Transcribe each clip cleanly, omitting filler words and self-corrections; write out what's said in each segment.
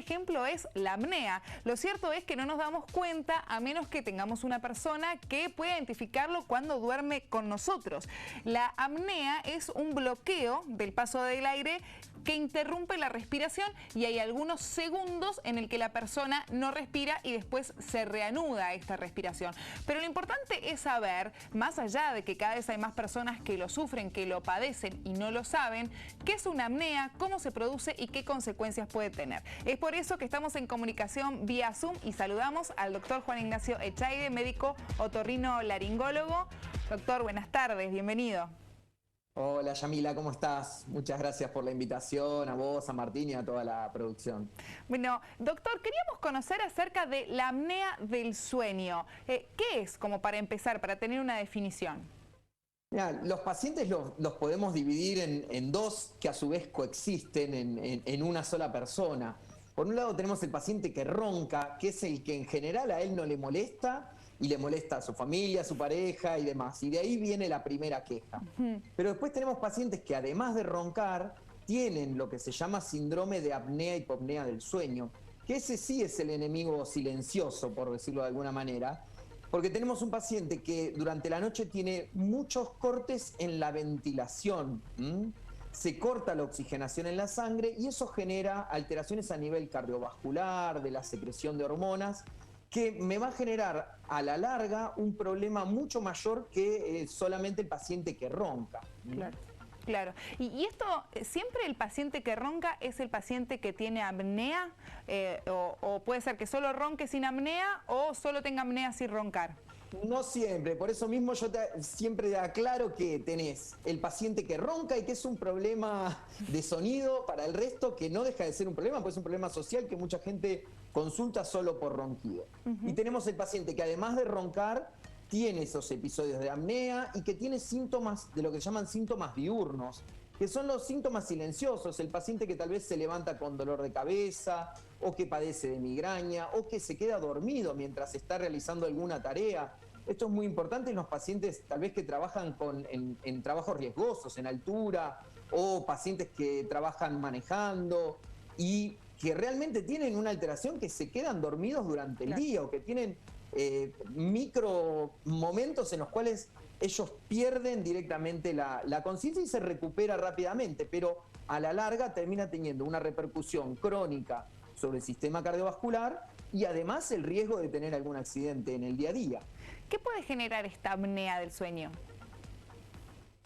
ejemplo, es la apnea. Lo cierto es que no nos damos cuenta a menos que tengamos una persona que pueda identificarlo cuando duerme con nosotros. La apnea es un bloqueo del paso del aire que interrumpe la respiración y hay algunos segundos en el que la persona no respira y después se reanuda esta respiración. Pero lo importante es saber, más allá de que cada vez hay más personas que lo sufren, que lo padecen y no lo saben, qué es una apnea, cómo se produce y qué consecuencias puede tener. Es por eso que estamos en comunicación vía Zoom y saludamos al doctor Juan Ignacio Echaide, médico otorrinolaringólogo. Doctor, buenas tardes, bienvenido. Hola Yamila, ¿cómo estás? Muchas gracias por la invitación, a vos, a Martín y a toda la producción. Bueno, doctor, queríamos conocer acerca de la apnea del sueño. ¿Qué es, como para empezar, para tener una definición? Mirá, los pacientes los podemos dividir en dos que a su vez coexisten en una sola persona. Por un lado tenemos el paciente que ronca, que es el que en general a él no le molesta y le molesta a su familia, a su pareja y demás. Y de ahí viene la primera queja. Pero después tenemos pacientes que además de roncar, tienen lo que se llama síndrome de apnea-hipopnea del sueño, que ese sí es el enemigo silencioso, por decirlo de alguna manera, porque tenemos un paciente que durante la noche tiene muchos cortes en la ventilación, se corta la oxigenación en la sangre y eso genera alteraciones a nivel cardiovascular, de la secreción de hormonas, que me va a generar a la larga un problema mucho mayor que solamente el paciente que ronca. Claro. Claro. Y esto, ¿siempre el paciente que ronca es el paciente que tiene apnea? ¿O puede ser que solo ronque sin apnea o solo tenga apnea sin roncar? No siempre, por eso mismo yo siempre aclaro que tenés el paciente que ronca y que es un problema de sonido para el resto, que no deja de ser un problema, porque es un problema social que mucha gente consulta solo por ronquido. Y tenemos el paciente que además de roncar, tiene esos episodios de apnea y que tiene síntomas de lo que llaman síntomas diurnos, que son los síntomas silenciosos, el paciente que tal vez se levanta con dolor de cabeza o que padece de migraña o que se queda dormido mientras está realizando alguna tarea. Esto es muy importante en los pacientes tal vez que trabajan en trabajos riesgosos, en altura, o pacientes que trabajan manejando y que realmente tienen una alteración que se quedan dormidos durante el día o que tienen micro momentos en los cuales ellos pierden directamente la conciencia y se recupera rápidamente, pero a la larga termina teniendo una repercusión crónica sobre el sistema cardiovascular y además el riesgo de tener algún accidente en el día a día. ¿Qué puede generar esta apnea del sueño?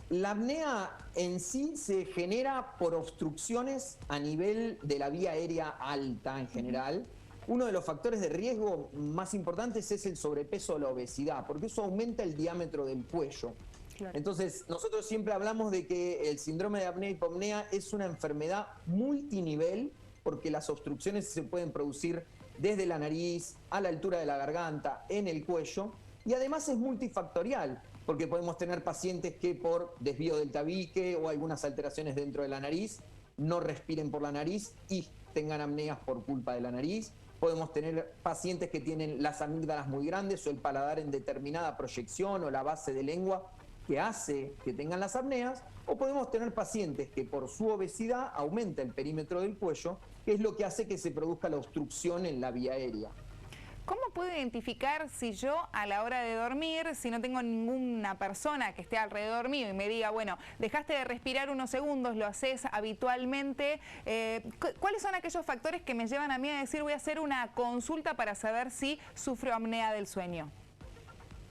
La apnea en sí se genera por obstrucciones a nivel de la vía aérea alta en general. Uno de los factores de riesgo más importantes es el sobrepeso o la obesidad, porque eso aumenta el diámetro del cuello. Claro. Entonces, nosotros siempre hablamos de que el síndrome de apnea-hipopnea es una enfermedad multinivel, porque las obstrucciones se pueden producir desde la nariz, a la altura de la garganta, en el cuello, y además es multifactorial, porque podemos tener pacientes que por desvío del tabique o algunas alteraciones dentro de la nariz no respiren por la nariz y tengan apneas por culpa de la nariz. Podemos tener pacientes que tienen las amígdalas muy grandes o el paladar en determinada proyección o la base de lengua que hace que tengan las apneas, o podemos tener pacientes que por su obesidad aumenta el perímetro del cuello, que es lo que hace que se produzca la obstrucción en la vía aérea. ¿Cómo puedo identificar si yo a la hora de dormir, si no tengo ninguna persona que esté alrededor mío y me diga, bueno, dejaste de respirar unos segundos, lo haces habitualmente, ¿cuáles son aquellos factores que me llevan a mí a decir voy a hacer una consulta para saber si sufro apnea del sueño?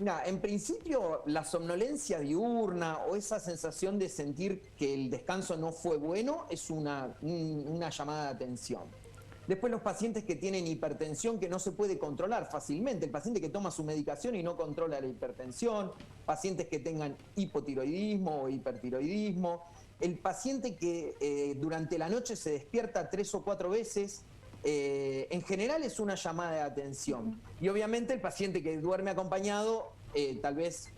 Mira, en principio la somnolencia diurna o esa sensación de sentir que el descanso no fue bueno es una llamada de atención. Después los pacientes que tienen hipertensión que no se puede controlar fácilmente, el paciente que toma su medicación y no controla la hipertensión, pacientes que tengan hipotiroidismo o hipertiroidismo, el paciente que durante la noche se despierta 3 o 4 veces, en general es una llamada de atención. Y obviamente el paciente que duerme acompañado, tal vez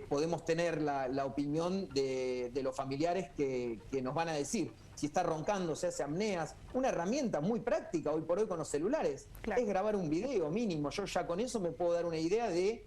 podemos tener la opinión de los familiares que nos van a decir si está roncando, se hace apneas. Una herramienta muy práctica hoy por hoy con los celulares es grabar un video mínimo. Yo ya con eso me puedo dar una idea de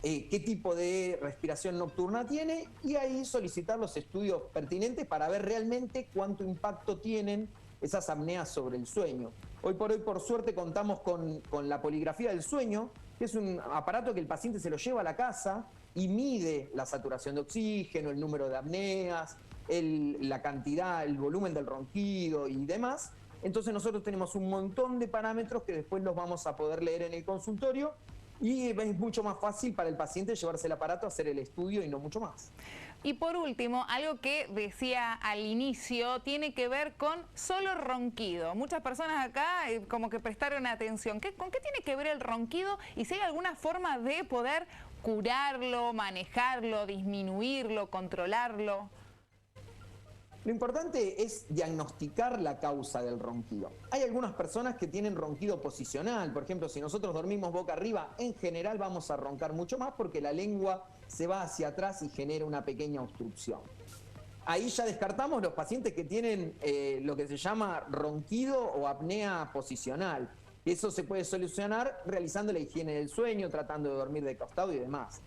qué tipo de respiración nocturna tiene y ahí solicitar los estudios pertinentes para ver realmente cuánto impacto tienen esas apneas sobre el sueño. Hoy por hoy, por suerte, contamos con la poligrafía del sueño, que es un aparato que el paciente se lo lleva a la casa y mide la saturación de oxígeno, el número de apneas, la cantidad, el volumen del ronquido y demás. Entonces nosotros tenemos un montón de parámetros que después los vamos a poder leer en el consultorio y es mucho más fácil para el paciente llevarse el aparato, hacer el estudio y no mucho más. Y por último, algo que decía al inicio tiene que ver con solo ronquido. Muchas personas acá como que prestaron atención. ¿Con qué tiene que ver el ronquido? Y si hay alguna forma de poder curarlo, manejarlo, disminuirlo, controlarlo. Lo importante es diagnosticar la causa del ronquido. Hay algunas personas que tienen ronquido posicional. Por ejemplo, si nosotros dormimos boca arriba, en general vamos a roncar mucho más porque la lengua se va hacia atrás y genera una pequeña obstrucción. Ahí ya descartamos los pacientes que tienen lo que se llama ronquido o apnea posicional. Eso se puede solucionar realizando la higiene del sueño, tratando de dormir de costado y demás.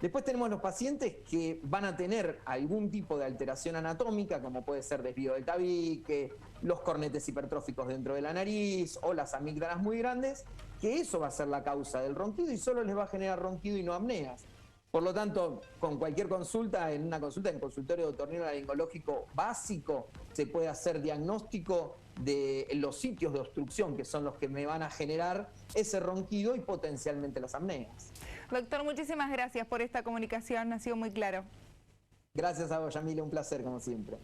Después tenemos los pacientes que van a tener algún tipo de alteración anatómica, como puede ser desvío del tabique, los cornetes hipertróficos dentro de la nariz o las amígdalas muy grandes, que eso va a ser la causa del ronquido y solo les va a generar ronquido y no apneas. Por lo tanto, con cualquier consulta, en consultorio de otorrinolaringológico básico, se puede hacer diagnóstico de los sitios de obstrucción, que son los que me van a generar ese ronquido y potencialmente las apneas. Doctor, muchísimas gracias por esta comunicación, ha sido muy claro. Gracias a vos, Yamile, un placer como siempre.